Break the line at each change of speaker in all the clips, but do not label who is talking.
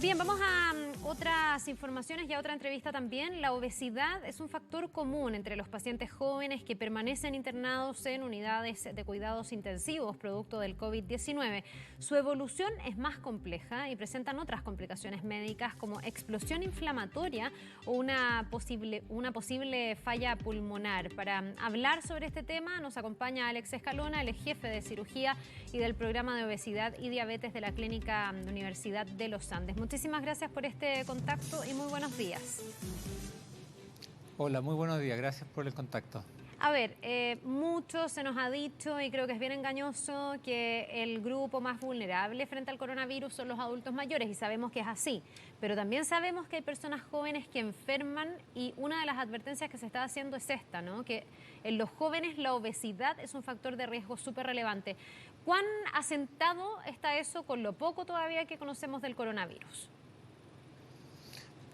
Bien, vamos a otras informaciones y a otra entrevista también. La obesidad es un factor común entre los pacientes jóvenes que permanecen internados en unidades de cuidados intensivos producto del COVID-19. Su evolución es más compleja y presentan otras complicaciones médicas como explosión inflamatoria o una posible falla pulmonar. Para hablar sobre este tema nos acompaña Alex Escalona, el jefe de cirugía y del programa de obesidad y diabetes de la Clínica Universidad de los Andes. Muchísimas gracias por este contacto y muy buenos días.
Hola, muy buenos días. Gracias por el contacto.
A ver, mucho se nos ha dicho y creo que es bien engañoso que el grupo más vulnerable frente al coronavirus son los adultos mayores y sabemos que es así, pero también sabemos que hay personas jóvenes que enferman y una de las advertencias que se está haciendo es esta, ¿no? Que en los jóvenes la obesidad es un factor de riesgo súper relevante. ¿Cuán asentado está eso con lo poco todavía que conocemos del coronavirus?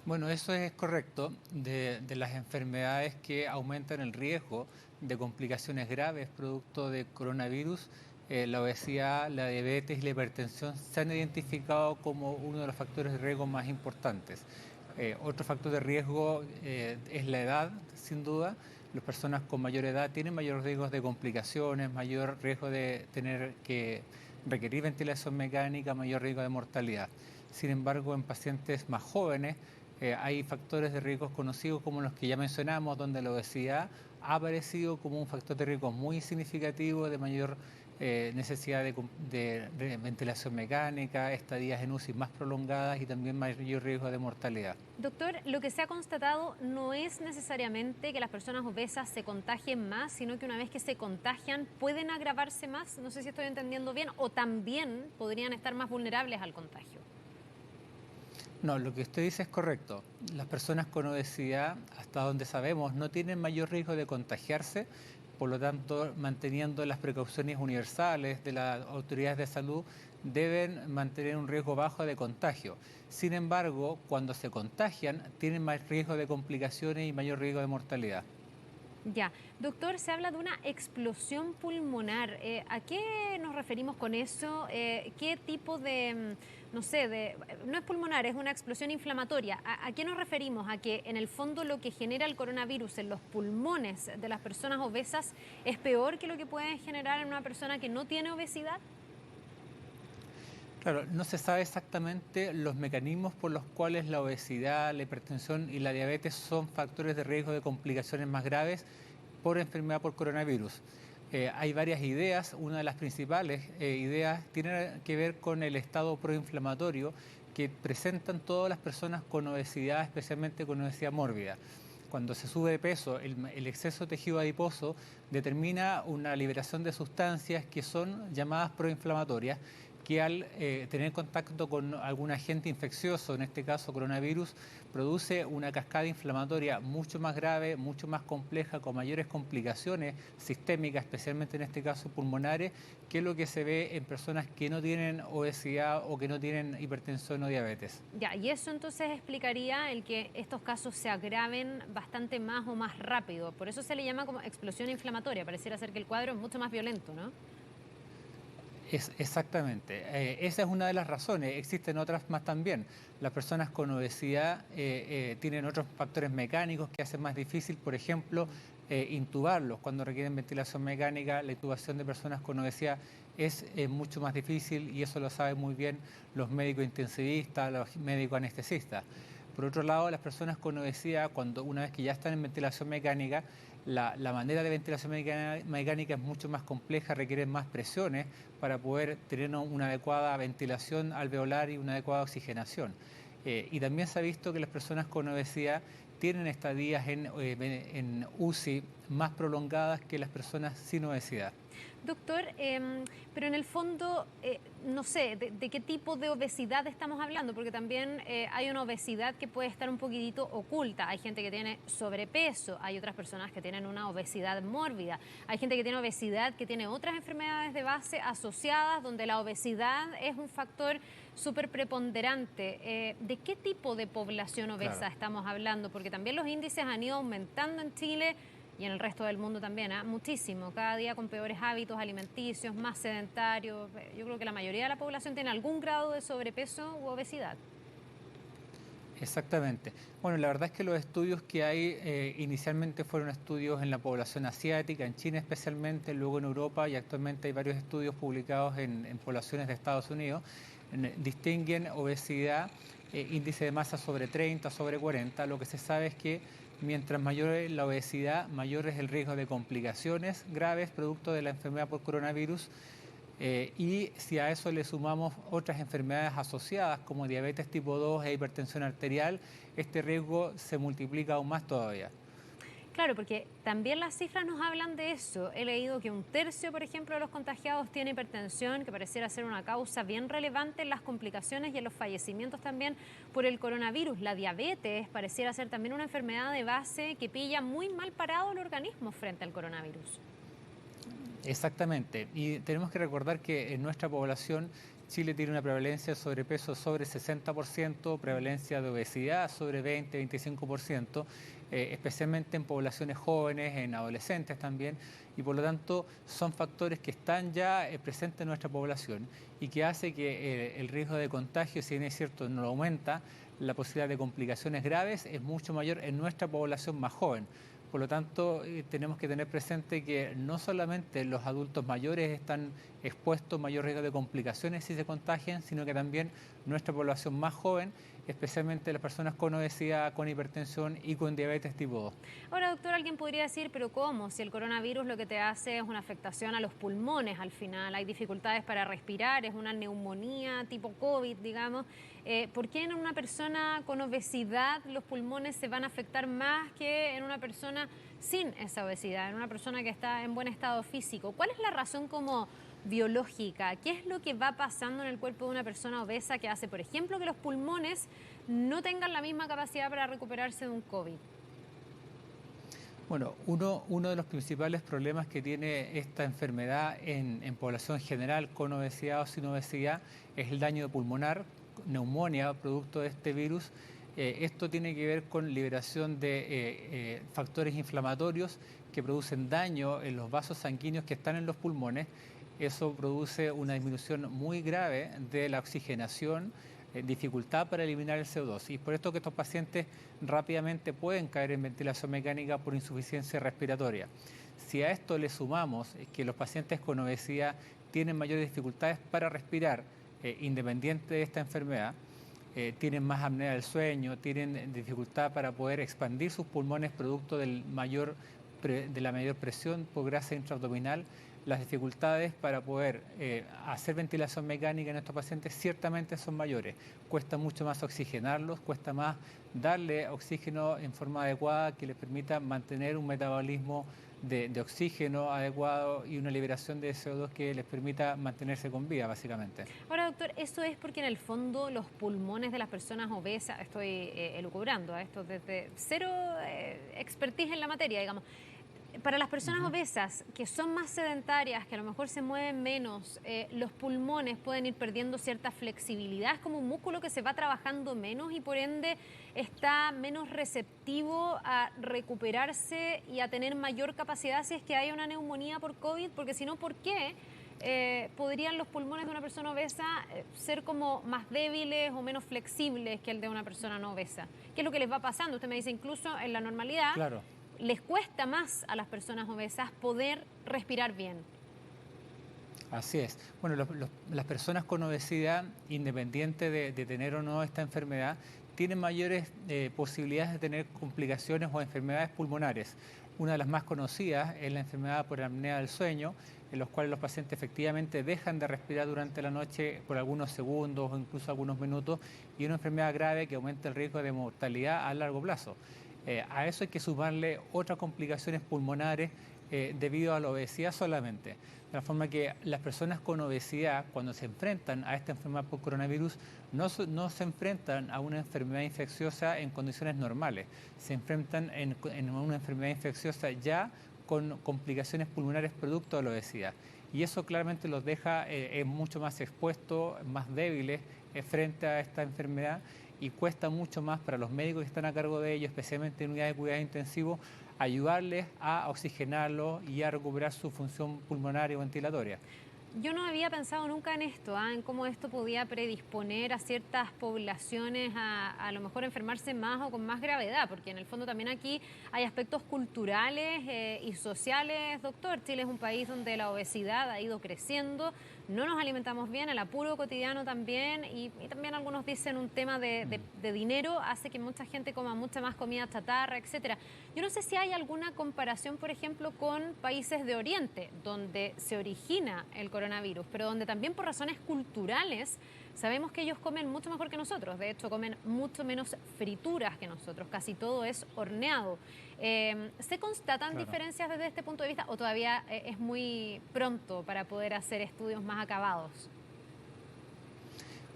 Bueno, eso es correcto. De las enfermedades que aumentan el riesgo de complicaciones graves producto de coronavirus, la obesidad, la diabetes y la hipertensión se han identificado como uno de los factores de riesgo más importantes. Otro factor de riesgo es la edad, sin duda. Las personas con mayor edad tienen mayor riesgo de complicaciones, mayor riesgo de tener que requerir ventilación mecánica, mayor riesgo de mortalidad. Sin embargo, en pacientes más jóvenes hay factores de riesgo conocidos como los que ya mencionamos, donde la obesidad ha aparecido como un factor de riesgo muy significativo de mayor necesidad de ventilación mecánica, estadías en UCI más prolongadas y también mayor riesgo de mortalidad.
Doctor, lo que se ha constatado no es necesariamente que las personas obesas se contagien más, sino que una vez que se contagian pueden agravarse más. No sé si estoy entendiendo bien, o también podrían estar más vulnerables al contagio.
No, lo que usted dice es correcto. Las personas con obesidad, hasta donde sabemos, no tienen mayor riesgo de contagiarse, por lo tanto, manteniendo las precauciones universales de las autoridades de salud, deben mantener un riesgo bajo de contagio. Sin embargo, cuando se contagian, tienen más riesgo de complicaciones y mayor riesgo de mortalidad.
Ya, doctor, se habla de una explosión pulmonar. ¿A qué nos referimos con eso? ¿Qué tipo de, no sé, no es pulmonar, es una explosión inflamatoria? ¿A qué nos referimos? ¿A que en el fondo lo que genera el coronavirus en los pulmones de las personas obesas es peor que lo que puede generar en una persona que no tiene obesidad?
Claro, no se sabe exactamente los mecanismos por los cuales la obesidad, la hipertensión y la diabetes son factores de riesgo de complicaciones más graves por enfermedad por coronavirus. Hay varias ideas, una de las principales ideas tiene que ver con el estado proinflamatorio que presentan todas las personas con obesidad, especialmente con obesidad mórbida. Cuando se sube de peso, el exceso de tejido adiposo determina una liberación de sustancias que son llamadas proinflamatorias, que al tener contacto con algún agente infeccioso, en este caso coronavirus, produce una cascada inflamatoria mucho más grave, mucho más compleja, con mayores complicaciones sistémicas, especialmente en este caso pulmonares, que es lo que se ve en personas que no tienen obesidad o que no tienen hipertensión o diabetes.
Ya, y eso entonces explicaría el que estos casos se agraven bastante más o más rápido. Por eso se le llama como explosión inflamatoria. Pareciera ser que el cuadro es mucho más violento, ¿no?
Exactamente. Esa es una de las razones. Existen otras más también. Las personas con obesidad tienen otros factores mecánicos que hacen más difícil, por ejemplo, intubarlos. Cuando requieren ventilación mecánica, la intubación de personas con obesidad es mucho más difícil y eso lo saben muy bien los médicos intensivistas, los médicos anestesistas. Por otro lado, las personas con obesidad, una vez que ya están en ventilación mecánica, la manera de ventilación mecánica es mucho más compleja, requiere más presiones para poder tener una adecuada ventilación alveolar y una adecuada oxigenación. Y también se ha visto que las personas con obesidad tienen estadías en UCI más prolongadas que las personas sin obesidad.
Doctor, pero en el fondo, no sé, de qué tipo de obesidad estamos hablando, porque también hay una obesidad que puede estar un poquitito oculta. Hay gente que tiene sobrepeso, hay otras personas que tienen una obesidad mórbida, hay gente que tiene obesidad que tiene otras enfermedades de base asociadas, donde la obesidad es un factor súper preponderante. ¿De qué tipo de población obesa
Claro.
estamos hablando? Porque también los índices han ido aumentando en Chile y en el resto del mundo también, muchísimo, cada día con peores hábitos alimenticios, más sedentarios. Yo creo que la mayoría de la población tiene algún grado de sobrepeso u obesidad.
Exactamente. Bueno, la verdad es que los estudios que hay inicialmente fueron estudios en la población asiática, en China especialmente, luego en Europa y actualmente hay varios estudios publicados en poblaciones de Estados Unidos. Distinguen obesidad, índice de masa sobre 30, sobre 40. Lo que se sabe es que mientras mayor es la obesidad, mayor es el riesgo de complicaciones graves producto de la enfermedad por coronavirus. Y si a eso le sumamos otras enfermedades asociadas como diabetes tipo 2 e hipertensión arterial, este riesgo se multiplica aún más todavía.
Claro, porque también las cifras nos hablan de eso. He leído que un tercio, por ejemplo, de los contagiados tiene hipertensión, que pareciera ser una causa bien relevante en las complicaciones y en los fallecimientos también por el coronavirus. La diabetes pareciera ser también una enfermedad de base que pilla muy mal parado el organismo frente al coronavirus.
Exactamente. Y tenemos que recordar que en nuestra población Chile tiene una prevalencia de sobrepeso sobre 60%, prevalencia de obesidad sobre 20-25%, especialmente en poblaciones jóvenes, en adolescentes también, y por lo tanto son factores que están ya presentes en nuestra población y que hace que el riesgo de contagio, si bien es cierto, no aumenta, la posibilidad de complicaciones graves es mucho mayor en nuestra población más joven. Por lo tanto, tenemos que tener presente que no solamente los adultos mayores están expuestos a mayor riesgo de complicaciones si se contagian, sino que también nuestra población más joven, especialmente las personas con obesidad, con hipertensión y con diabetes tipo 2.
Ahora, doctor, alguien podría decir, pero ¿cómo? Si el coronavirus lo que te hace es una afectación a los pulmones al final, hay dificultades para respirar, es una neumonía tipo COVID, digamos. ¿Por qué en una persona con obesidad los pulmones se van a afectar más que en una persona sin esa obesidad, en una persona que está en buen estado físico? ¿Cuál es la razón como biológica? ¿Qué es lo que va pasando en el cuerpo de una persona obesa que hace, por ejemplo, que los pulmones no tengan la misma capacidad para recuperarse de un COVID?
Bueno, uno de los principales problemas que tiene esta enfermedad en población general con obesidad o sin obesidad es el daño pulmonar, neumonía, producto de este virus. Esto tiene que ver con liberación de factores inflamatorios que producen daño en los vasos sanguíneos que están en los pulmones. Eso produce una disminución muy grave de la oxigenación, dificultad para eliminar el CO2. Y por esto que estos pacientes rápidamente pueden caer en ventilación mecánica por insuficiencia respiratoria. Si a esto le sumamos que los pacientes con obesidad tienen mayores dificultades para respirar, independiente de esta enfermedad, tienen más apnea del sueño, tienen dificultad para poder expandir sus pulmones producto de la mayor presión por grasa intraabdominal, las dificultades para poder hacer ventilación mecánica en estos pacientes ciertamente son mayores. Cuesta mucho más oxigenarlos, cuesta más darle oxígeno en forma adecuada que les permita mantener un metabolismo de oxígeno adecuado y una liberación de CO2 que les permita mantenerse con vida, básicamente.
Ahora, doctor, eso es porque en el fondo los pulmones de las personas obesas, estoy elucubrando a esto desde cero expertise en la materia, digamos. Para las personas obesas que son más sedentarias, que a lo mejor se mueven menos, los pulmones pueden ir perdiendo cierta flexibilidad, es como un músculo que se va trabajando menos y por ende está menos receptivo a recuperarse y a tener mayor capacidad si es que hay una neumonía por COVID, porque si no, ¿por qué podrían los pulmones de una persona obesa ser como más débiles o menos flexibles que el de una persona no obesa? ¿Qué es lo que les va pasando? Usted me dice incluso en la normalidad.
Claro.
Les cuesta más a las personas obesas poder respirar bien.
Así es. Bueno, las personas con obesidad, independiente de tener o no esta enfermedad, tienen mayores posibilidades de tener complicaciones o enfermedades pulmonares. Una de las más conocidas es la enfermedad por apnea del sueño, en los cuales los pacientes efectivamente dejan de respirar durante la noche por algunos segundos o incluso algunos minutos, y una enfermedad grave que aumenta el riesgo de mortalidad a largo plazo. A eso hay que sumarle otras complicaciones pulmonares debido a la obesidad solamente. De la forma que las personas con obesidad, cuando se enfrentan a esta enfermedad por coronavirus, no se enfrentan a una enfermedad infecciosa en condiciones normales, se enfrentan en una enfermedad infecciosa ya con complicaciones pulmonares producto de la obesidad. Y eso claramente los deja mucho más expuestos, más débiles frente a esta enfermedad, y cuesta mucho más para los médicos que están a cargo de ellos, especialmente en unidades de cuidado intensivo, ayudarles a oxigenarlo y a recuperar su función pulmonar y ventilatoria.
Yo no había pensado nunca en esto, en cómo esto podía predisponer a ciertas poblaciones a lo mejor enfermarse más o con más gravedad, porque en el fondo también aquí hay aspectos culturales y sociales, doctor. Chile es un país donde la obesidad ha ido creciendo, no nos alimentamos bien, el apuro cotidiano también, y también algunos dicen un tema de dinero hace que mucha gente coma mucha más comida chatarra, etcétera. Yo no sé si hay alguna comparación, por ejemplo, con países de Oriente, donde se origina el coronavirus, pero donde también por razones culturales sabemos que ellos comen mucho mejor que nosotros. De hecho, comen mucho menos frituras que nosotros, casi todo es horneado. ¿Se constatan
Claro.
diferencias desde este punto de vista o todavía es muy pronto para poder hacer estudios más acabados?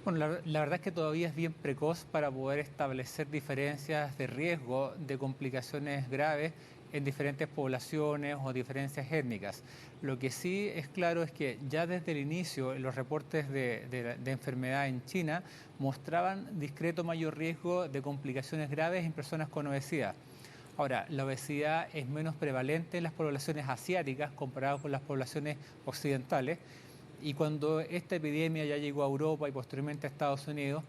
Bueno, la verdad es que todavía es bien precoz para poder establecer diferencias de riesgo de complicaciones graves en diferentes poblaciones o diferencias étnicas. Lo que sí es claro es que ya desde el inicio los reportes de enfermedad en China mostraban discreto mayor riesgo de complicaciones graves en personas con obesidad. Ahora, la obesidad es menos prevalente en las poblaciones asiáticas comparado con las poblaciones occidentales. Y cuando esta epidemia ya llegó a Europa y posteriormente a Estados Unidos,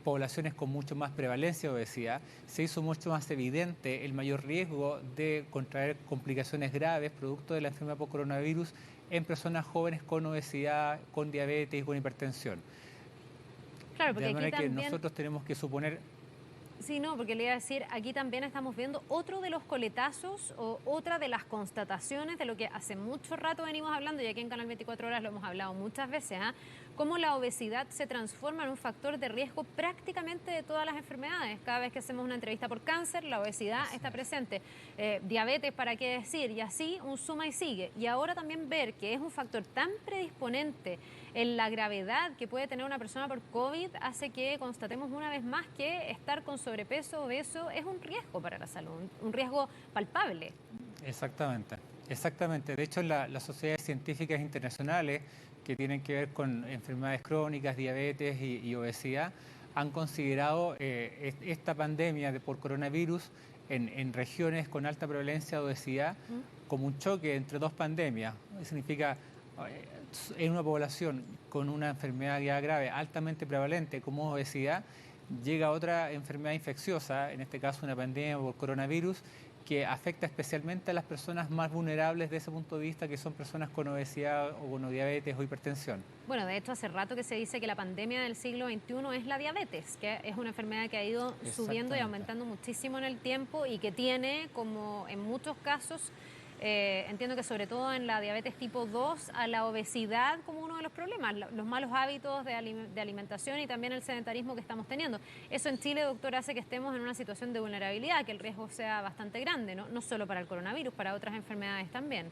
poblaciones con mucho más prevalencia de obesidad, se hizo mucho más evidente el mayor riesgo de contraer complicaciones graves producto de la enfermedad por coronavirus en personas jóvenes con obesidad, con diabetes y con hipertensión.
Claro, porque
De
aquí
manera que
también.
nosotros tenemos que suponer.
Sí, no, porque le iba a decir, aquí también estamos viendo otro de los coletazos o otra de las constataciones de lo que hace mucho rato venimos hablando, y aquí en Canal 24 Horas lo hemos hablado muchas veces, cómo la obesidad se transforma en un factor de riesgo prácticamente de todas las enfermedades. Cada vez que hacemos una entrevista por cáncer, la obesidad está presente. Diabetes, ¿para qué decir? Y así un suma y sigue. Y ahora también ver que es un factor tan predisponente en la gravedad que puede tener una persona por COVID hace que constatemos una vez más que estar con sobrepeso, obeso, es un riesgo para la salud, un riesgo palpable.
Exactamente, exactamente. De hecho, las sociedades científicas internacionales que tienen que ver con enfermedades crónicas, diabetes y obesidad han considerado esta pandemia por coronavirus en regiones con alta prevalencia de obesidad como un choque entre dos pandemias. Significa, en una población con una enfermedad ya grave altamente prevalente como obesidad, llega otra enfermedad infecciosa, en este caso una pandemia por coronavirus, que afecta especialmente a las personas más vulnerables desde ese punto de vista, que son personas con obesidad o con diabetes o hipertensión.
Bueno, de hecho, hace rato que se dice que la pandemia del siglo XXI es la diabetes, que es una enfermedad que ha ido subiendo y aumentando muchísimo en el tiempo y que tiene, como en muchos casos, entiendo que sobre todo en la diabetes tipo 2, a la obesidad como uno de los problemas, los malos hábitos de alimentación y también el sedentarismo que estamos teniendo. Eso en Chile, doctor, hace que estemos en una situación de vulnerabilidad, que el riesgo sea bastante grande, ¿no? No solo para el coronavirus, para otras enfermedades también.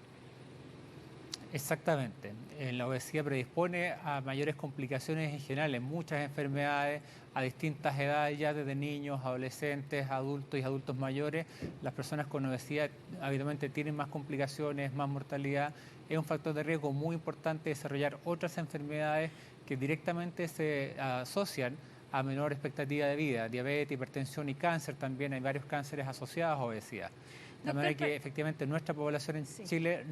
Exactamente. La obesidad predispone a mayores complicaciones en general en muchas enfermedades a distintas edades, ya desde niños, adolescentes, adultos y adultos mayores. Las personas con obesidad habitualmente tienen más complicaciones, más mortalidad. Es un factor de riesgo muy importante desarrollar otras enfermedades que directamente se asocian a menor expectativa de vida, diabetes, hipertensión y cáncer también. Hay varios cánceres asociados a obesidad. De manera que efectivamente nuestra población en Chile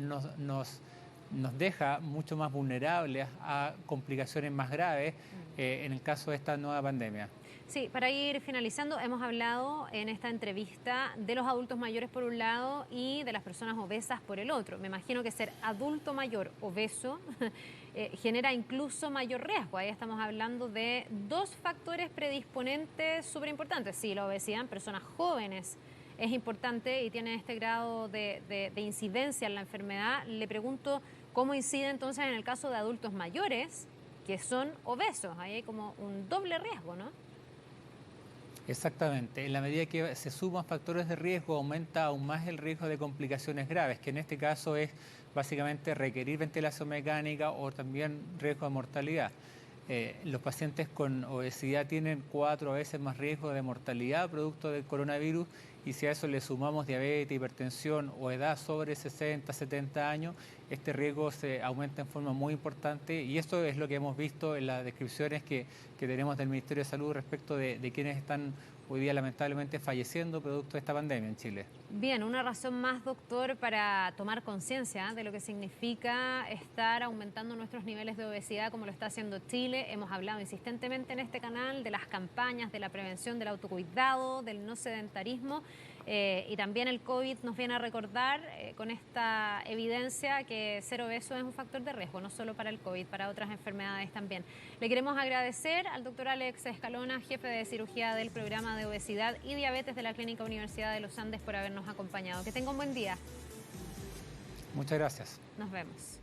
nos deja mucho más vulnerables a complicaciones más graves en el caso de esta nueva pandemia.
Sí, para ir finalizando, hemos hablado en esta entrevista de los adultos mayores por un lado y de las personas obesas por el otro. Me imagino que ser adulto mayor obeso genera incluso mayor riesgo. Ahí estamos hablando de dos factores predisponentes súper importantes. Sí, la obesidad en personas jóvenes es importante y tiene este grado de incidencia en la enfermedad. Le pregunto cómo incide entonces en el caso de adultos mayores que son obesos. Ahí hay como un doble riesgo, ¿no?
Exactamente. En la medida que se suman factores de riesgo, aumenta aún más el riesgo de complicaciones graves, que en este caso es básicamente requerir ventilación mecánica o también riesgo de mortalidad. Los pacientes con obesidad tienen 4 veces más riesgo de mortalidad producto del coronavirus, y si a eso le sumamos diabetes, hipertensión o edad sobre 60, 70 años, este riesgo se aumenta en forma muy importante y esto es lo que hemos visto en las descripciones que tenemos del Ministerio de Salud respecto de quienes están hoy día lamentablemente falleciendo producto de esta pandemia en Chile.
Bien, una razón más, doctor, para tomar conciencia de lo que significa estar aumentando nuestros niveles de obesidad como lo está haciendo Chile. Hemos hablado insistentemente en este canal de las campañas, de la prevención del autocuidado, del no sedentarismo y también el COVID nos viene a recordar con esta evidencia que ser obeso es un factor de riesgo, no solo para el COVID, para otras enfermedades también. Le queremos agradecer al doctor Alex Escalona, jefe de cirugía del programa de obesidad y diabetes de la Clínica Universidad de los Andes por habernos acompañado. Que tenga un buen día.
Muchas gracias.
Nos vemos.